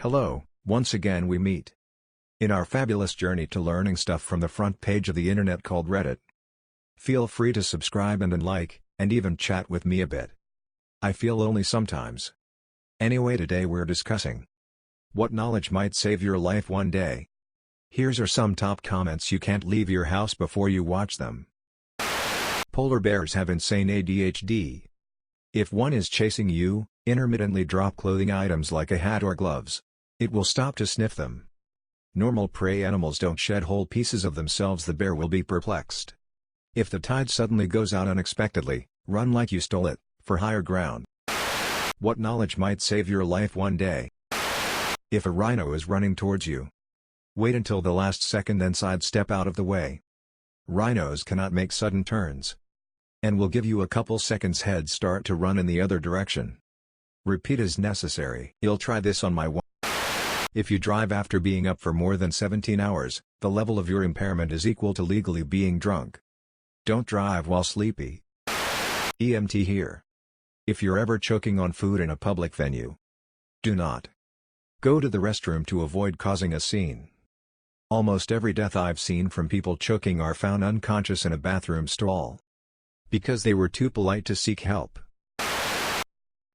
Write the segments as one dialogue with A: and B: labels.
A: Hello, once again we meet in our fabulous journey to learning stuff from the front page of the internet called Reddit. Feel free to subscribe and like, and even chat with me a bit. I feel lonely sometimes. Anyway, today we're discussing what knowledge might save your life one day. Here's are some top comments you can't leave your house before you watch them. Polar bears have insane ADHD. If one is chasing you, intermittently drop clothing items like a hat or gloves. It will stop to sniff them. Normal prey animals don't shed whole pieces of themselves. The bear will be perplexed. If the tide suddenly goes out unexpectedly, run like you stole it, for higher ground. What knowledge might save your life one day? If a rhino is running towards you, wait until the last second then sidestep out of the way. Rhinos cannot make sudden turns, and will give you a couple seconds head start to run in the other direction. Repeat as necessary. You'll try this on my one. If you drive after being up for more than 17 hours, the level of your impairment is equal to legally being drunk. Don't drive while sleepy. EMT here. If you're ever choking on food in a public venue, do not go to the restroom to avoid causing a scene. Almost every death I've seen from people choking are found unconscious in a bathroom stall, because they were too polite to seek help.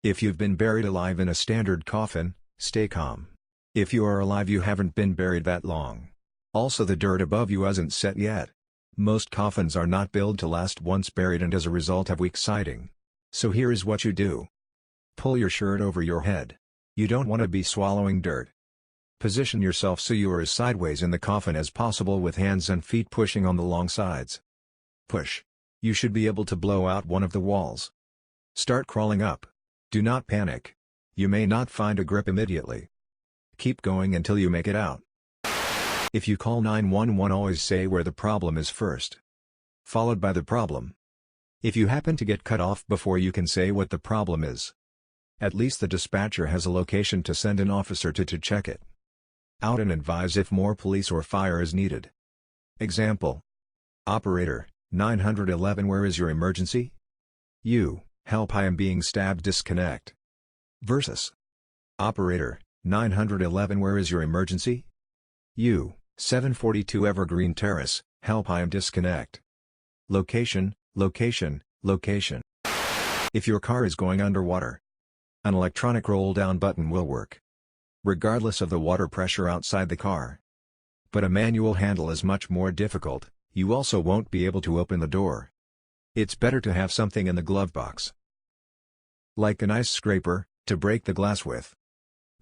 A: If you've been buried alive in a standard coffin, stay calm. If you are alive, you haven't been buried that long. Also, the dirt above you hasn't set yet. Most coffins are not built to last once buried and as a result have weak siding. So here is what you do. Pull your shirt over your head. You don't want to be swallowing dirt. Position yourself so you are as sideways in the coffin as possible with hands and feet pushing on the long sides. Push. You should be able to blow out one of the walls. Start crawling up. Do not panic. You may not find a grip immediately. Keep going until you make it out. If you call 911, always say where the problem is first, followed by the problem. If you happen to get cut off before you can say what the problem is, at least the dispatcher has a location to send an officer to check it out and advise if more police or fire is needed. Example: Operator, 911, where is your emergency? You, help, I am being stabbed, disconnect. Versus: Operator, 911, where is your emergency? You, 742 Evergreen Terrace, help, I am disconnect. Location, location, location. If your car is going underwater, an electronic roll-down button will work, regardless of the water pressure outside the car. But a manual handle is much more difficult. You also won't be able to open the door. It's better to have something in the glove box, like an ice scraper, to break the glass with.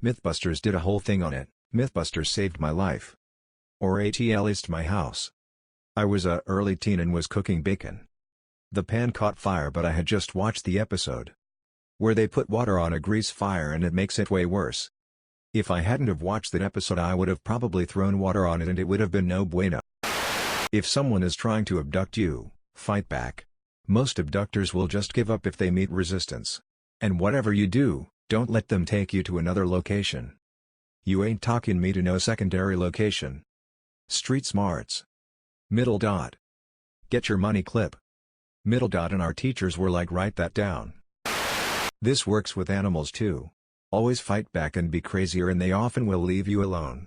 A: Mythbusters did a whole thing on it. Mythbusters saved my life. Or at least my house. I was a early teen and was cooking bacon. The pan caught fire, but I had just watched the episode where they put water on a grease fire and it makes it way worse. If I hadn't have watched that episode, I would have probably thrown water on it and it would have been no bueno. If someone is trying to abduct you, fight back. Most abductors will just give up if they meet resistance. And whatever you do, don't let them take you to another location. You ain't talking me to no secondary location. Street smarts. Middle dot. Get your money clip. Middle dot, and our teachers were like, write that down. This works with animals too. Always fight back and be crazier and they often will leave you alone.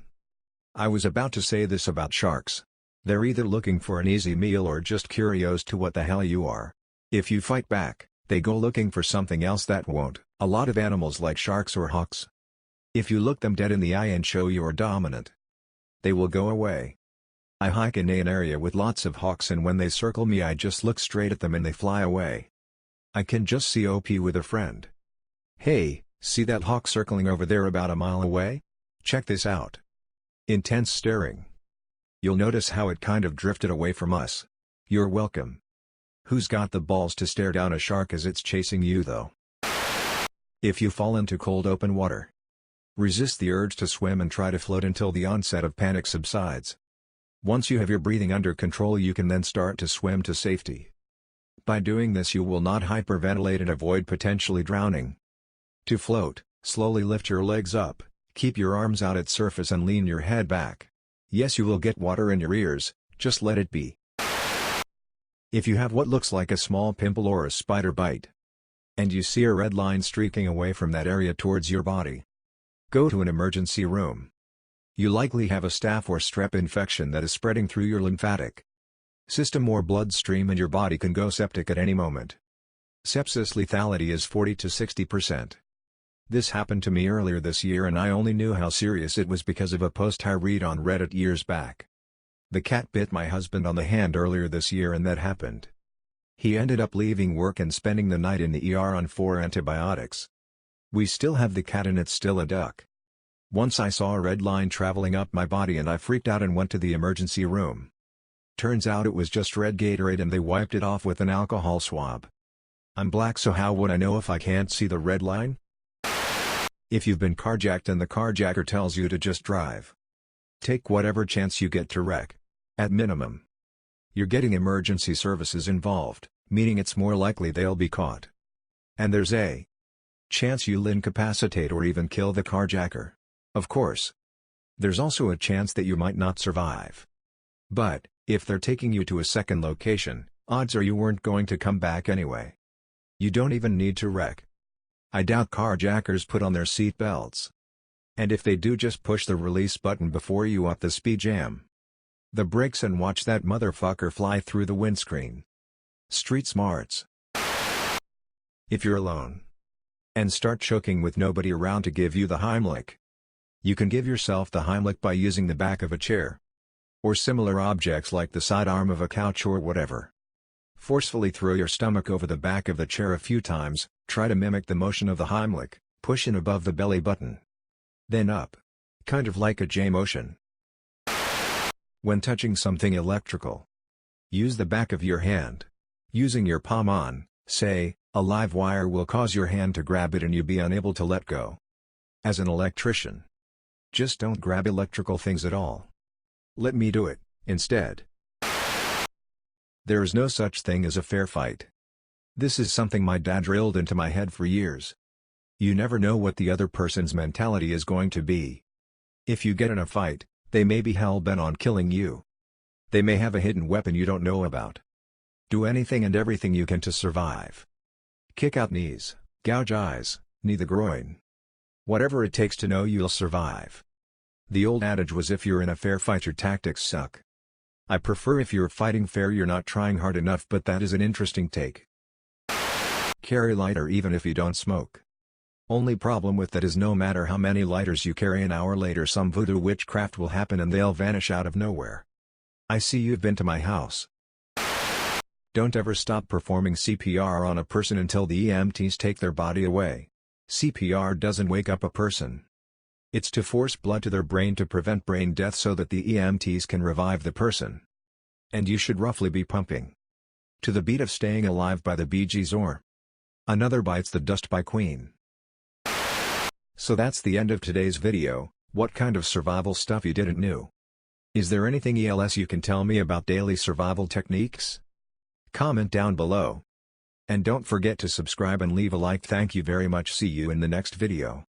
A: I was about to say this about sharks. They're either looking for an easy meal or just curious to what the hell you are. If you fight back, they go looking for something else that won't. A lot of animals like sharks or hawks. If you look them dead in the eye and show you're dominant, they will go away. I hike in an area with lots of hawks, and when they circle me I just look straight at them and they fly away. I can just see OP with a friend. Hey, see that hawk circling over there about a mile away? Check this out. Intense staring. You'll notice how it kind of drifted away from us. You're welcome. Who's got the balls to stare down a shark as it's chasing you though? If you fall into cold open water, resist the urge to swim and try to float until the onset of panic subsides. Once you have your breathing under control, you can then start to swim to safety. By doing this, you will not hyperventilate and avoid potentially drowning. To float, slowly lift your legs up, keep your arms out at surface and lean your head back. Yes, you will get water in your ears, just let it be. If you have what looks like a small pimple or a spider bite, and you see a red line streaking away from that area towards your body, Go to an emergency room. You likely have a staph or strep infection that is spreading through your lymphatic system or bloodstream and your body can go septic at any moment. Sepsis lethality is 40 to 60%. This happened to me earlier this year and I only knew how serious it was because of a post I read on Reddit years back. The cat bit my husband on the hand earlier this year and that happened. He ended up leaving work and spending the night in the ER on 4 antibiotics. We still have the cat and it's still a duck. Once I saw a red line traveling up my body and I freaked out and went to the emergency room. Turns out it was just red Gatorade and they wiped it off with an alcohol swab. I'm black, so how would I know if I can't see the red line? If you've been carjacked and the carjacker tells you to just drive, take whatever chance you get to wreck. At minimum, you're getting emergency services involved, meaning it's more likely they'll be caught. And there's a chance you'll incapacitate or even kill the carjacker. Of course, there's also a chance that you might not survive. But, if they're taking you to a second location, odds are you weren't going to come back anyway. You don't even need to wreck. I doubt carjackers put on their seat belts. And if they do, just push the release button before you up the speed jam the brakes and watch that motherfucker fly through the windscreen. Street smarts. If you're alone and start choking with nobody around to give you the Heimlich, you can give yourself the Heimlich by using the back of a chair or similar objects like the sidearm of a couch or whatever. Forcefully throw your stomach over the back of the chair a few times, try to mimic the motion of the Heimlich, push in above the belly button. Then up. Kind of like a J motion. When touching something electrical, use the back of your hand. Using your palm on, say, a live wire will cause your hand to grab it and you be unable to let go. As an electrician, just don't grab electrical things at all. Let me do it, instead. There is no such thing as a fair fight. This is something my dad drilled into my head for years. You never know what the other person's mentality is going to be. If you get in a fight, they may be hell-bent on killing you. They may have a hidden weapon you don't know about. Do anything and everything you can to survive. Kick out knees, gouge eyes, knee the groin. Whatever it takes to know you'll survive. The old adage was if you're in a fair fight your tactics suck. I prefer if you're fighting fair you're not trying hard enough, but that is an interesting take. Carry lighter even if you don't smoke. Only problem with that is no matter how many lighters you carry, an hour later some voodoo witchcraft will happen and they'll vanish out of nowhere. I see you've been to my house. Don't ever stop performing CPR on a person until the EMTs take their body away. CPR doesn't wake up a person. It's to force blood to their brain to prevent brain death so that the EMTs can revive the person. And you should roughly be pumping to the beat of Staying Alive by the Bee Gees or Another Bites the Dust by Queen. So that's the end of today's video. What kind of survival stuff you didn't know? Is there anything else you can tell me about daily survival techniques? Comment down below. And don't forget to subscribe and leave a like. Thank you very much. See you in the next video.